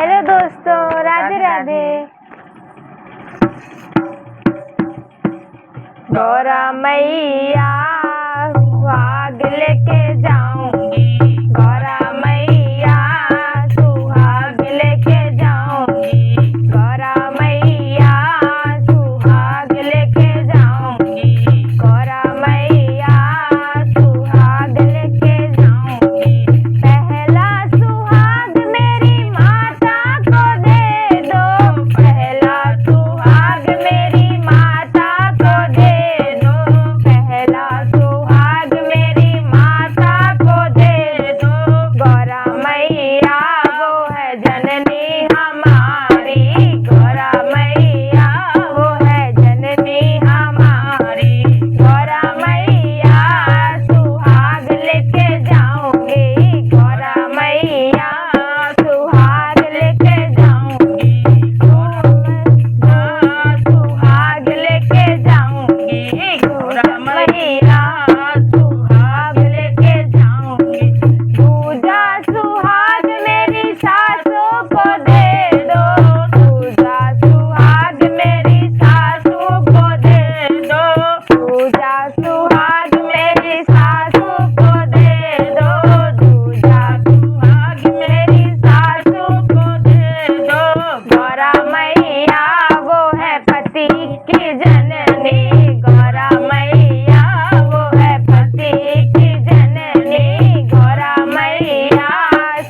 Hello दोस्तों, राधे राधे। गौरा मैया सुहाग लेके जाऊंगी, गौरा मैया सुहाग लेके जाऊंगी, गौरा मैया सुहाग लेके जाऊंगी, गौरा मैया सुहाग लेके जाऊंगी। पहला सुहाग मेरी माता को दे दो, पहला सुहाग मेरी माता को दे दो, पहला सुहाग मेरी माता को दे दो। गौरा मैया वो है जननी हमारी, गौरा मैया वो है जननी हमारी, गौरा मैया सुहाग लेके जाऊंगी, गौरा मैया सुहाग लेके जाऊंगी, सुहाग लेके जाऊंगी, गौरा मैया सुहाग लेके जाऊंगी। दूजा सुहाग मेरी सासू को दे दो, दूजा सुहाग मेरी सासू को दे दो, दूजा सुहाग मेरी सासू को दे दो, दूजा सुहाग मेरी सासू को दे दो। गौरा मैया वो है पति की जननी, गौरा मैया वो है पति की जननी, गौरा मैया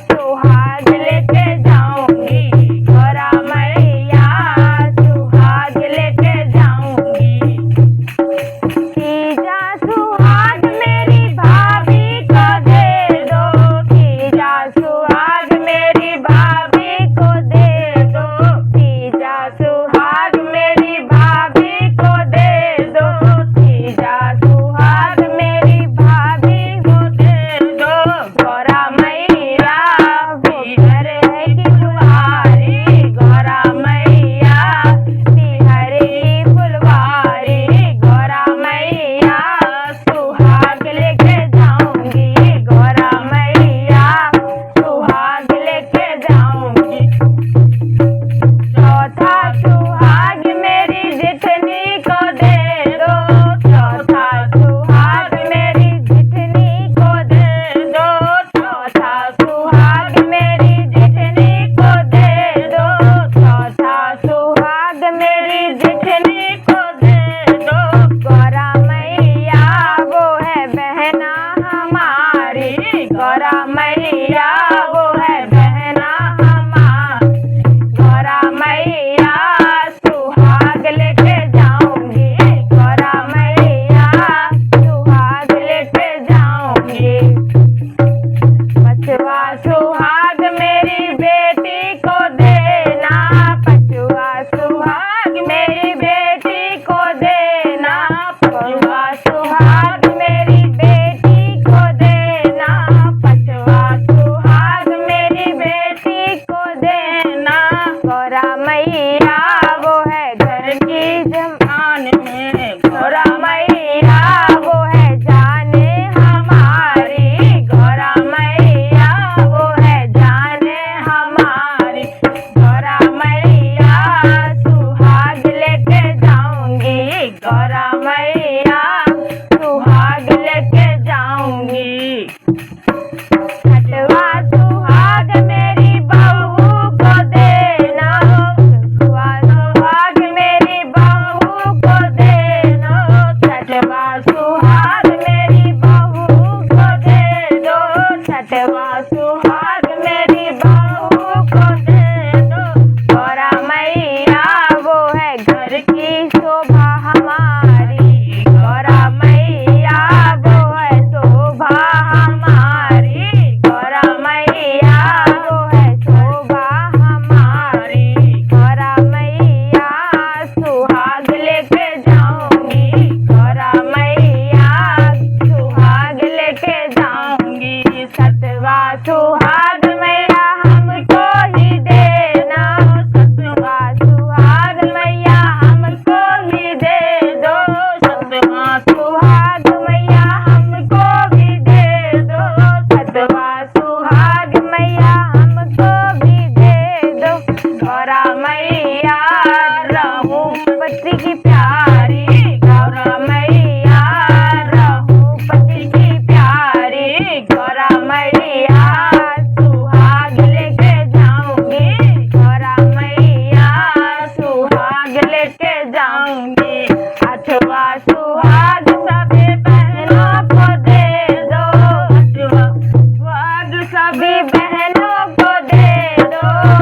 सुहाग लेके जाऊंगी, गौरा मैया सुहाग लेके जाऊंगी। तीजा सुहाग मेरी भाभी को दे दो, तीजा सुहाग मेरी भाभी को दे दो, तीजा सुहाग मेरी भाभी को दे दो, तीजा सुहाग मेरी भाभी को दे दो। गौरा मैया बिहर है की फुलवारी, गौरा मैया बिहर की फुलवारी, गौरा मैया सुहाग लेके जाऊंगी, गौरा मैया सुहाग लेके जाऊंगी। चौथा सुहाग मेरी जिठनी को दे दो, चौथा सुहाग मेरी जिठनी को दे दो, चौथा सुहाग मेरी जिठनी को दे दो, चौथा सुहाग मेरी जिठनी को दे दो। गौरा मैया वो है बहना हमारी, गौरा मैया वो है बहना हमारी, गौरा मैया सुहाग लेके जाऊंगी, गौरा मैया सुहाग लेके जाऊंगी। पांचवा सुहाग मेरी बेटी को देना, पांचवा सुहाग मेरी बेटी को देना, पांचवा सुहाग मेरी बेटी को देना, पांचवा सुहाग मेरी बेटी को देना। गौरा मैया वो है घर की जमान में, गौरा मैया वो है जाने हमारी, गौरा मैया वो है जाने हमारी, गौरा मैया सुहाग लेके जाऊंगी, गौरा मैया सुहाग लेके जाऊंगी। छठवा सुहाग मेरी बहू को देना, छठवा सुहाग मेरी बहू को देना, छठवा सुहाग मेरी बहू को दे दो, छठवा सुहाग मेरी बहू को दे दो। गौरा मैया वो है घर की शोभा हमारी, गौरा मैया वो है शोभा हमारी, गौरा मैया वो है शोभा हमारी, गौरा मैया सुहाग लेके जाऊंगी, गौरा मैया सुहाग लेके जाऊंगी। सतवा सुहाग मैया हमको ही हो